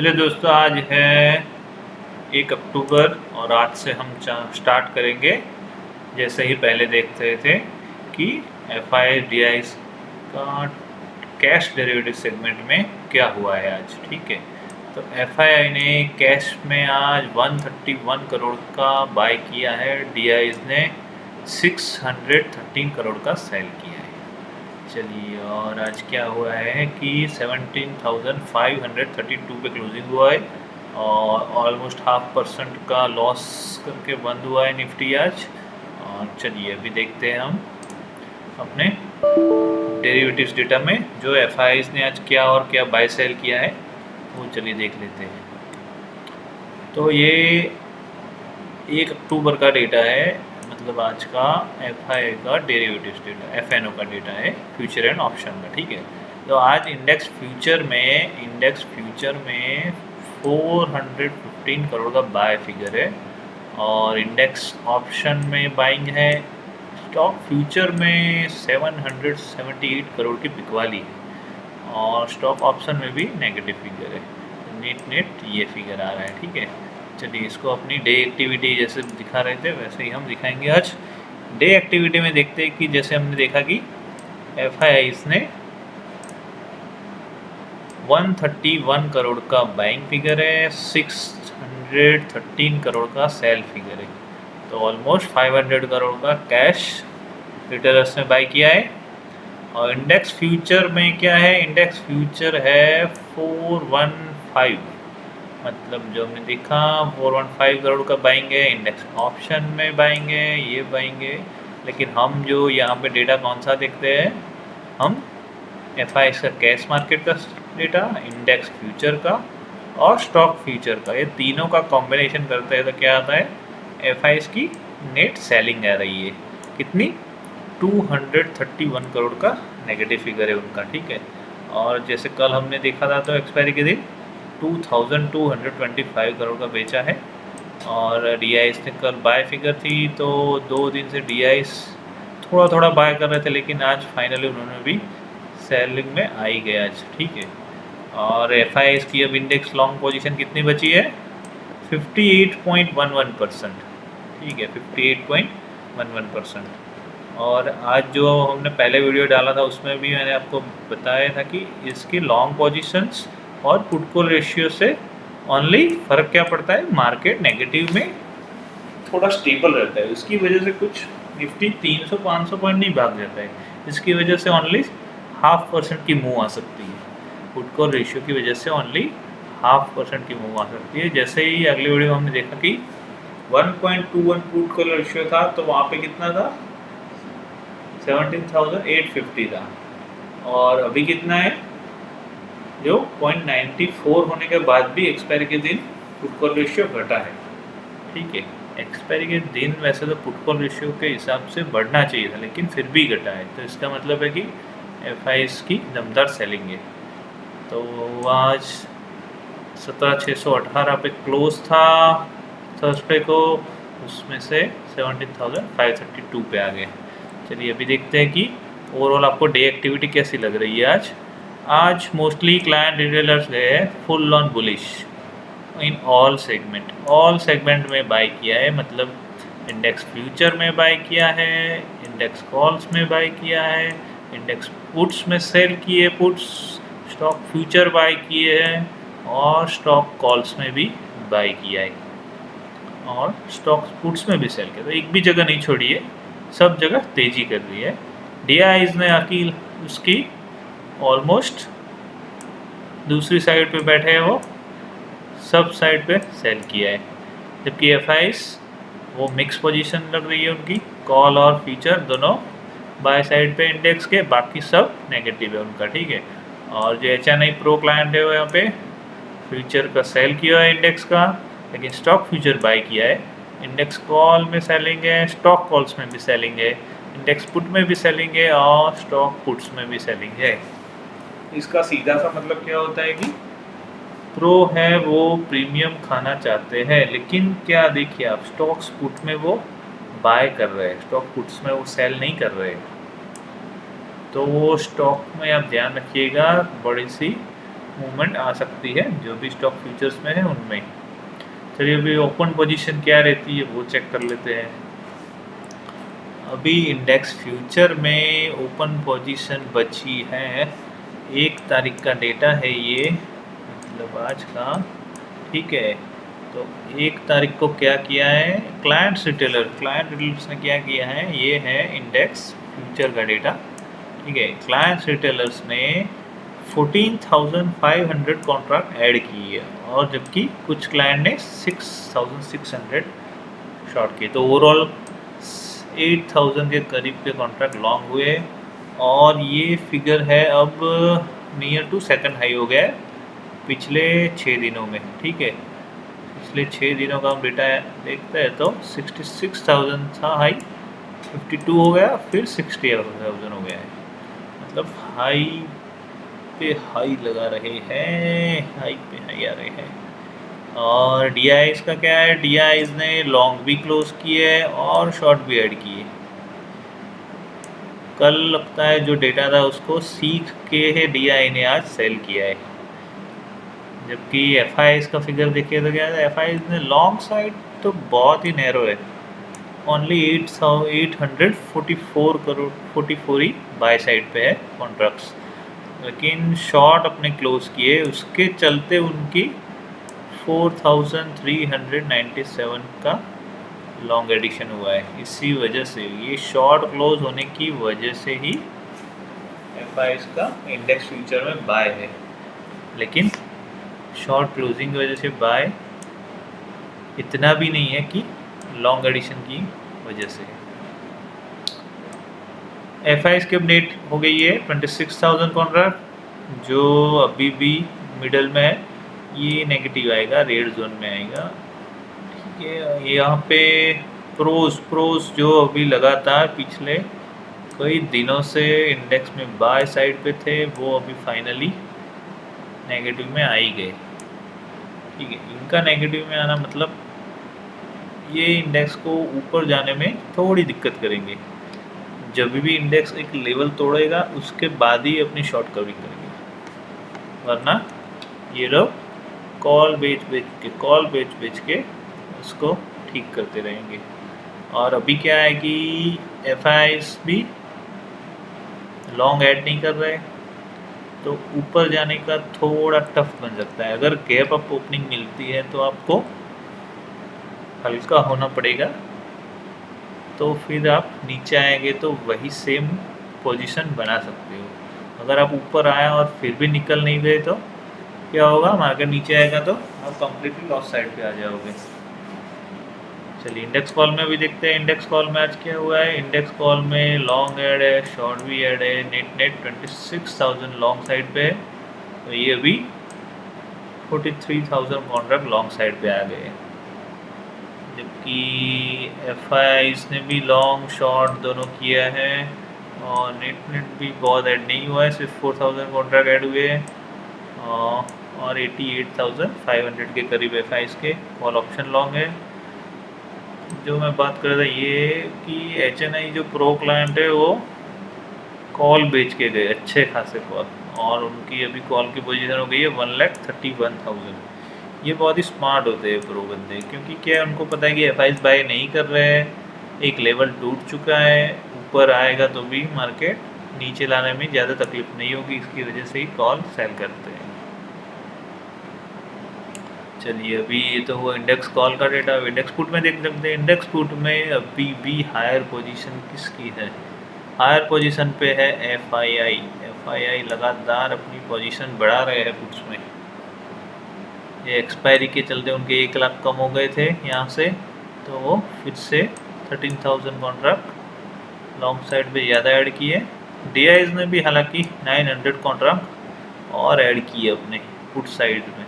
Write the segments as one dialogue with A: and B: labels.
A: चलिए दोस्तों, आज है 1 अक्टूबर और आज से हम स्टार्ट करेंगे। जैसे ही पहले देख रहे थे कि एफ आई डी आई का कैश डेरिवेटिव सेगमेंट में क्या हुआ है आज। ठीक है, तो एफ आई ने कैश में आज 131 करोड़ का बाय किया है, डी आई ने 613 करोड़ का सेल किया है। चलिए, और आज क्या हुआ है कि 17,532 पे क्लोजिंग हुआ है और ऑलमोस्ट 0.5% का लॉस करके बंद हुआ है निफ्टी आज। और चलिए अभी देखते हैं हम अपने डेरिवेटिव्स डेटा में जो एफ ने आज क्या और क्या बाय सेल किया है, वो चलिए देख लेते हैं। तो ये 1 अक्टूबर का डेटा है, मतलब आज का एफ का डेरिवेटिव्स डेटा, एफ का डेटा है, फ्यूचर एंड ऑप्शन का। ठीक है, तो आज इंडेक्स फ्यूचर में 415 करोड़ का बाय फिगर है और इंडेक्स ऑप्शन में बाइंग है। स्टॉक फ्यूचर में 778 करोड़ की बिकवाली है और स्टॉक ऑप्शन में भी नेगेटिव फिगर है। नेट ये फिगर आ रहा है। ठीक है, चलिए इसको अपनी डे एक्टिविटी जैसे दिखा रहे थे वैसे ही हम दिखाएंगे आज। डे एक्टिविटी में देखते हैं कि जैसे हमने देखा कि एफ ने 131 करोड़ का बाइंग फिगर है, 613 करोड़ का सेल फिगर है, तो ऑलमोस्ट 500 करोड़ का कैश रिटेलर्स ने बाई किया है। और इंडेक्स फ्यूचर में क्या है, इंडेक्स फ्यूचर है 415, मतलब जो हमने देखा 415 करोड़ का बाइंग है। इंडेक्स ऑप्शन में बाइंग है, ये बाइंग है, लेकिन हम जो यहाँ पे डेटा कौन सा देखते हैं, हम एफ आई का कैश मार्केट का डेटा, इंडेक्स फ्यूचर का और स्टॉक फ्यूचर का, ये तीनों का कॉम्बिनेशन करते हैं तो क्या आता है, एफ आई की नेट सेलिंग आ रही है। कितनी, 231 करोड़ का नेगेटिव फिगर है उनका। ठीक है, और जैसे कल हमने देखा था तो एक्सपायरी के दिन 2225 करोड़ का बेचा है और डी ने कल बाय फिगर थी, तो 2 दिन से डी थोड़ा थोड़ा बाय कर रहे थे, लेकिन आज फाइनली उन्होंने भी सेलिंग में आई गया आज। ठीक है, और एफ की अब इंडेक्स लॉन्ग पोजीशन कितनी बची है, 58.11%। ठीक है, 58.11%। और आज जो हमने पहले वीडियो डाला था उसमें भी मैंने आपको बताया था कि इसकी लॉन्ग पोजीशंस और पुट कॉल रेशियो से ओनली फ़र्क क्या पड़ता है, मार्केट नेगेटिव में थोड़ा स्टेबल रहता है, उसकी वजह से कुछ निफ्टी 300-500 पॉइंट नहीं भाग जाता है, इसकी वजह से ओनली 0.5% की मूव आ सकती है। पुट कॉल रेशियो की वजह से ओनली 0.5% की मूव आ सकती है। जैसे ही अगले वीडियो में हमने देखा कि 1.21 पुट कॉल रेशियो था, तो वहाँ पे कितना था, 17,850 था, और अभी कितना है, जो 0.94 होने के बाद भी एक्सपायरी के दिन पुट कॉल रेशियो घटा है। ठीक है, एक्सपायरी के दिन वैसे तो पुट कॉल रेशियो के हिसाब से बढ़ना चाहिए था, लेकिन फिर भी घटा है, तो इसका मतलब है कि एफ की दमदार सेलिंग है। तो आज 17,618 पे क्लोज था थर्सडे को, उसमें से 17,532 पे आ गए। चलिए अभी देखते हैं कि ओवरऑल आपको डे एक्टिविटी कैसी लग रही है। आज मोस्टली क्लाइंट रिटेलर्स गए full on bullish in all segment में बाय किया है, मतलब इंडेक्स फ्यूचर में बाय किया है, इंडेक्स कॉल्स में बाय किया है, इंडेक्स पुट्स में सेल किए, पुट्स स्टॉक फ्यूचर बाय किए हैं और स्टॉक कॉल्स में भी बाय किया है और स्टॉक पुट्स में भी सेल किया। तो एक भी जगह नहीं छोड़ी है, सब जगह तेज़ी कर रही है। डी ने आकी उसकी ऑलमोस्ट दूसरी साइड पे बैठे हैं, वो सब साइड पे सेल किया है, जबकि एफ वो मिक्स पोजीशन लग रही है उनकी, कॉल और फ्यूचर दोनों बाय साइड पे इंडेक्स के, बाकी सब नेगेटिव है उनका। ठीक है, और जो HNI प्रो क्लाइंट है वो यहाँ पे फ्यूचर का सेल किया है इंडेक्स का, लेकिन स्टॉक फ्यूचर बाय किया है। इंडेक्स कॉल में सेलिंग है, स्टॉक कॉल्स में भी सेलिंग है, इंडेक्स पुट में भी सेलिंग है और स्टॉक पुट्स में भी सेलिंग है। इसका सीधा सा मतलब क्या होता है कि प्रो है वो प्रीमियम खाना चाहते हैं, लेकिन क्या देखिए आप, स्टॉक्स पुट में वो बाय कर रहे हैं, स्टॉक पुट्स में वो सेल नहीं कर रहे हैं। तो वो स्टॉक में आप ध्यान रखिएगा, बड़ी सी मूवमेंट आ सकती है जो भी स्टॉक फ्यूचर्स में है उनमें। चलिए अभी ओपन पोजीशन क्या रहती है वो चेक कर लेते हैं। अभी इंडेक्स फ्यूचर में ओपन पोजीशन बची है 1 तारीख का डेटा है ये, मतलब आज का, ठीक है। तो 1 तारीख को क्या किया है क्लाइंट्स रिटेलर्स ने क्या किया है, ये है इंडेक्स फ्यूचर का डेटा, ठीक है। क्लाइंट्स रिटेलर्स ने 14,500 कॉन्ट्रैक्ट ऐड की है और जबकि कुछ क्लाइंट ने 6,600 शॉर्ट किए, तो ओवरऑल 8,000 के करीब के कॉन्ट्रैक्ट लॉन्ग हुए और ये फिगर है अब नियर टू सेकंड हाई हो गया है पिछले 6 दिनों में, ठीक है। पिछले 6 दिनों का हम डेटा देखते हैं तो 66,000 था हाई, 52 हो गया, फिर 60,000 हो गया है, मतलब हाई पे हाई लगा रहे हैं, हाई पे हाई आ रहे हैं। और DIs का क्या है, DIs ने लॉन्ग भी क्लोज किए है और शॉर्ट भी ऐड किए। कल लगता है जो डेटा था उसको सीख के DI ने आज सेल किया है, जबकि FIs का फिगर देखिए तो क्या है, FIs ने लॉन्ग साइड तो बहुत ही नैरो है, only 844 crore 44 he by side पे है कॉन्ट्रैक्ट्स, लेकिन शॉर्ट अपने क्लोज किए, उसके चलते उनकी 4,397 का लॉन्ग एडिशन हुआ है। इसी वजह से ये शॉर्ट क्लोज होने की वजह से ही FIs का इंडेक्स फ्यूचर में बाय है, लेकिन शॉर्ट क्लोजिंग की वजह से बाय इतना भी नहीं है कि लॉन्ग एडिशन की वजह से। FIs की अपडेट हो गई है 26,000 कॉन्ट्रैक्ट, जो अभी भी मिडल में है, ये नेगेटिव आएगा, रेड जोन में आएगा, ठीक है। यहाँ पे प्रोज जो अभी लगातार पिछले कई दिनों से इंडेक्स में बाय साइड पे थे, वो अभी फाइनली नेगेटिव में आ ही गए, ठीक है। इनका नेगेटिव में आना मतलब ये इंडेक्स को ऊपर जाने में थोड़ी दिक्कत करेंगे, जब भी इंडेक्स एक लेवल तोड़ेगा उसके बाद ही अपनी शॉर्ट कवरिंग करेंगे, वरना ये लोग कॉल बेच के उसको ठीक करते रहेंगे। और अभी क्या है कि FIs भी लॉन्ग ऐड नहीं कर रहे, तो ऊपर जाने का थोड़ा टफ बन सकता है। अगर गैप अप ओपनिंग मिलती है तो आपको हल्का होना पड़ेगा, तो फिर आप नीचे आएंगे तो वही सेम पोजीशन बना सकते हो। अगर आप ऊपर आए और फिर भी निकल नहीं गए तो क्या होगा, मार्केट नीचे आएगा तो आप कंप्लीटली लॉस साइड पे आ जाओगे। चलिए इंडेक्स कॉल में भी देखते हैं, इंडेक्स कॉल में आज क्या हुआ है। इंडेक्स कॉल में लॉन्ग ऐड है, शॉर्ट भी ऐड है, नेट 26,000 लॉन्ग साइड पे है, तो ये अभी 43,000 कॉन्ट्रैक्ट लॉन्ग साइड पे आ गए, जबकि FIs ने भी लॉन्ग शॉर्ट दोनों किया है और नेट भी बहुत ऐड नहीं हुआ है, सिर्फ 4,000 कॉन्ट्रैक्ट ऐड हुए हैं और 88,500 के करीब FIs के कॉल ऑप्शन लॉन्ग है। जो मैं बात कर रहा था ये कि HNI जो प्रो क्लाइंट है वो कॉल बेच के गए अच्छे खासे कॉल, और उनकी अभी कॉल की पोजीशन हो गई है 1,31,000। ये बहुत ही स्मार्ट होते हैं प्रो बंदे, क्योंकि क्या है उनको पता है कि FIs बाय नहीं कर रहे हैं, एक लेवल टूट चुका है, ऊपर आएगा तो भी मार्केट नीचे लाने में ज़्यादा तकलीफ नहीं होगी, इसकी वजह से ही कॉल सेल करते हैं। चलिए अभी ये तो हुआ इंडेक्स कॉल का डेटा। इंडेक्स पुट में देख सकते हैं, इंडेक्स पुट में अभी भी हायर पोजीशन किसकी है, हायर पोजीशन पे है FII लगातार अपनी पोजीशन बढ़ा रहे हैं पुट्स में। ये एक्सपायरी के चलते उनके 1 लाख कम हो गए थे यहाँ से, तो वो फिर से 13,000 कॉन्ट्रैक्ट लॉन्ग साइड पे ज़्यादा ऐड किए। DIs ने भी हालांकि 900 कॉन्ट्रैक्ट और ऐड किए अपने पुट साइड में,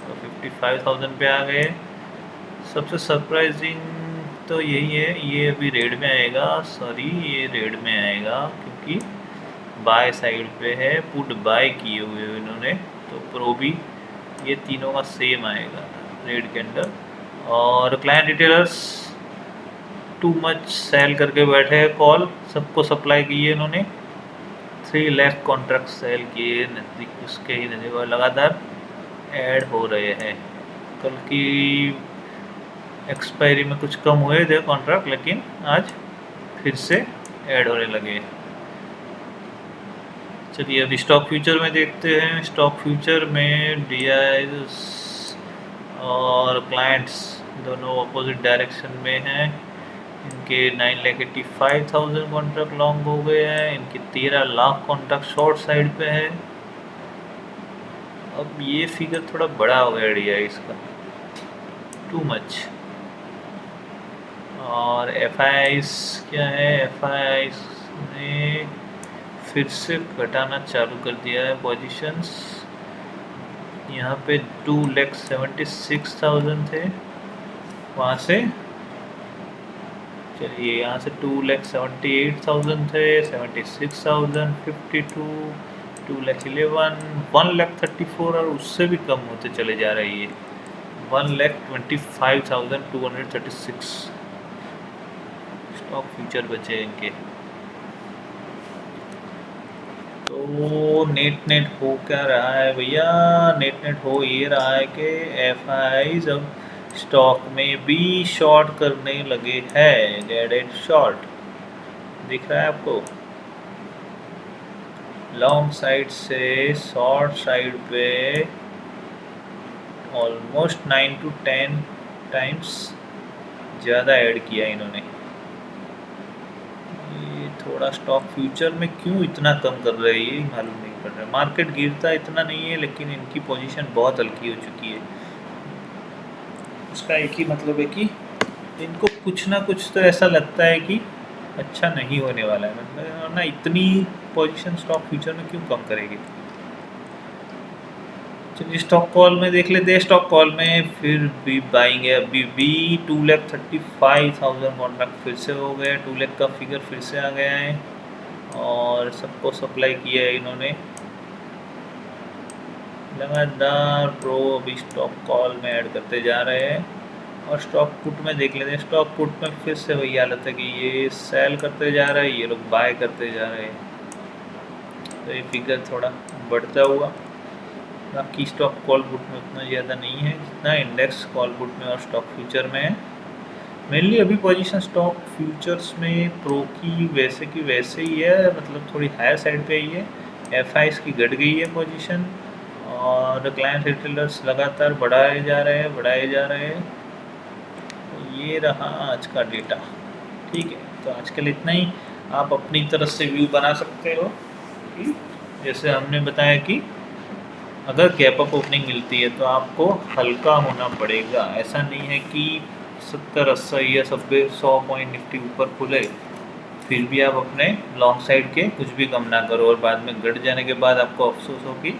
A: तो 55,000 पे आ गए। सबसे सरप्राइजिंग तो यही है, ये अभी रेड में आएगा, ये रेड में आएगा क्योंकि बाय साइड पे है, पुट बाय किए हुए इन्होंने, तो प्रो भी ये तीनों का सेम आएगा रेड के अंदर। और क्लाइंट डिटेलर्स टू मच सेल करके बैठे हैं, कॉल सबको सप्लाई की है इन्होंने 3 लाख कॉन्ट्रैक्ट सेल किए नज़दीक उसके ही नज़दीक और लगातार ऐड हो रहे हैं। कल की एक्सपायरी में कुछ कम हुए थे कॉन्ट्रैक्ट, लेकिन आज फिर से ऐड होने लगे। चलिए अभी स्टॉक फ्यूचर में देखते हैं। स्टॉक फ्यूचर में DIs और क्लाइंट्स दोनों अपोजिट डायरेक्शन में हैं। इनके 9,85,000 कॉन्ट्रैक्ट लॉन्ग हो गए हैं, इनके 13 लाख कॉन्ट्रैक्ट शॉर्ट साइड पे है। अब ये फिगर थोड़ा बड़ा हो गया DIs का, टू मच। और FIs क्या है, FIs ने फिर से घटाना चालू कर दिया है पोजीशंस। यहाँ पे 2,76,000 थे, वहाँ से चलिए यहाँ से 2,78,000 थे, 76,000, 52, 2,11,000, 1,34,000 और उससे भी कम होते चले जा रही है। 1,25,236 स्टॉक फ्यूचर बचे इनके। तो नेट हो क्या रहा है भैया, नेट हो ये रहा है कि FIs अब स्टॉक में भी शॉर्ट करने लगे हैं। डेड शॉर्ट दिख रहा है आपको, लॉन्ग साइड से शॉर्ट साइड पे ऑलमोस्ट 9 to 10 टाइम्स ज़्यादा ऐड किया इन्होंने। थोड़ा स्टॉक फ्यूचर में क्यों इतना कम कर रहे हैं ये मालूम नहीं पड़ रहा। मार्केट गिरता इतना नहीं है, लेकिन इनकी पोजीशन बहुत हल्की हो चुकी है। उसका एक ही मतलब है कि इनको कुछ ना कुछ तो ऐसा लगता है कि अच्छा नहीं होने वाला है, मतलब ना इतनी पोजीशन स्टॉक फ्यूचर में क्यों कम करेगी। चलिए स्टॉक कॉल में देख लेते हैं। स्टॉक कॉल में फिर भी बाइंग है, अभी भी 2,35,000 कॉन्ट्रैक्ट फिर से हो गए, 2 लाख का फिगर फिर से आ गया है और सबको सप्लाई किया है इन्होंने लगातार। प्रो अभी स्टॉक कॉल में ऐड करते जा रहे हैं। और स्टॉक पुट में देख लेते हैं। स्टॉक पुट में फिर से वही हालत है कि ये सेल करते जा रहे हैं, ये लोग बाय करते जा रहे हैं, तो ये फिगर थोड़ा बढ़ता हुआ। बाकी स्टॉक कॉल पुट में उतना ज़्यादा नहीं है जितना इंडेक्स कॉल पुट में और स्टॉक फ्यूचर में है। मेनली अभी पोजीशन स्टॉक फ्यूचर्स में प्रो की वैसे ही है, मतलब थोड़ी हायर साइड पे ही है। FIs की घट गई है पोजीशन और क्लाइंट रिटेलर्स लगातार बढ़ाए जा रहे हैं। तो ये रहा आज का डेटा। ठीक है, तो आज के लिए इतना ही। आप अपनी तरफ से व्यू बना सकते हो कि जैसे हमने बताया कि अगर गैप अप ओपनिंग मिलती है तो आपको हल्का होना पड़ेगा। ऐसा नहीं है कि 70, 80 या 100 पॉइंट निफ्टी ऊपर खुले फिर भी आप अपने लॉन्ग साइड के कुछ भी कम ना करो और बाद में घट जाने के बाद आपको अफसोस हो कि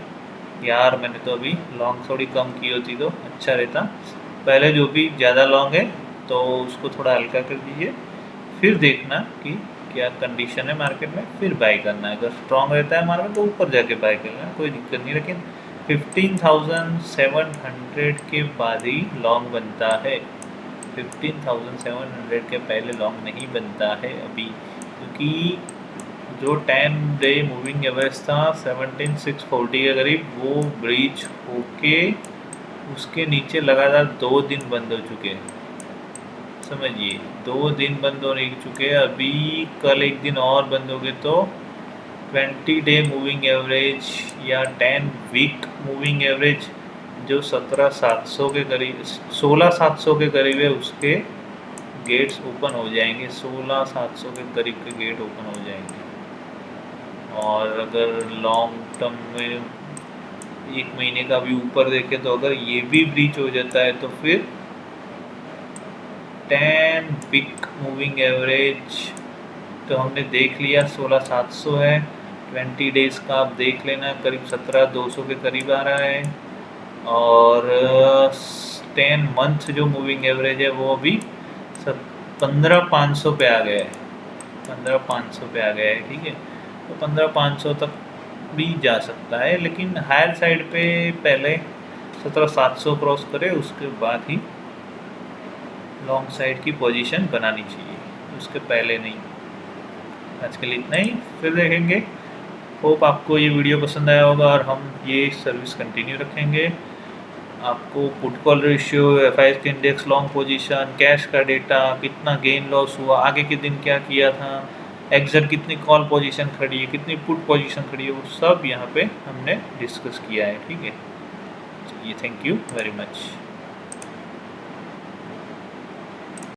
A: यार मैंने तो अभी लॉन्ग थोड़ी कम की होती तो अच्छा रहता। पहले जो भी ज़्यादा लॉन्ग है तो उसको थोड़ा हल्का कर दीजिए, फिर देखना कि क्या कंडीशन है मार्केट में, फिर बाय करना है। अगर स्ट्रॉन्ग रहता है मार्केट तो ऊपर जाके बाय करना, कोई दिक्कत नहीं। लेकिन 15,700 के बाद ही लॉन्ग बनता है। 15,700 के पहले लॉन्ग नहीं बनता है अभी, क्योंकि जो 10 डे मूविंग एवरेज था 17,640 के करीब, वो ब्रीच होके उसके नीचे लगातार 2 दिन बंद हो चुके हैं। समझिए 2 दिन बंद होने चुके हैं। अभी कल एक दिन और बंद हो गए तो 20 डे मूविंग एवरेज या 10 वीक मूविंग एवरेज जो 17,700 के करीब 16,700 के करीब है, उसके गेट्स ओपन हो जाएंगे। 16,700 के करीब के गेट ओपन हो जाएंगे। और अगर लॉन्ग टर्म में 1 महीने का भी ऊपर देखें तो अगर ये भी ब्रीच हो जाता है तो फिर 10 वीक मूविंग एवरेज तो हमने देख लिया 16,700 है। 20 डेज़ का आप देख लेना करीब 17,200 के करीब आ रहा है। और 10 मंथ जो मूविंग एवरेज है वो अभी 15,500 पे आ गया है। 15,500 पे आ गया है, ठीक है। तो 15,500 तक भी जा सकता है, लेकिन हायर साइड पे पहले 17,700 क्रॉस करे उसके बाद ही लॉन्ग साइड की पोजीशन बनानी चाहिए, उसके पहले नहीं। आज के लिए इतना ही, फिर देखेंगे होप आपको ये वीडियो पसंद आया होगा और हम ये सर्विस कंटिन्यू रखेंगे। आपको put call ratio, F index, long position, cash का डेटा, कितना गेन लॉस हुआ, आगे के दिन क्या किया था, एग्जिट कितनी कॉल पोजीशन खड़ी है, कितनी पुट पोजीशन खड़ी है, वो सब यहाँ पे हमने डिस्कस किया है। ठीक है, चलिए, थैंक यू वेरी मच।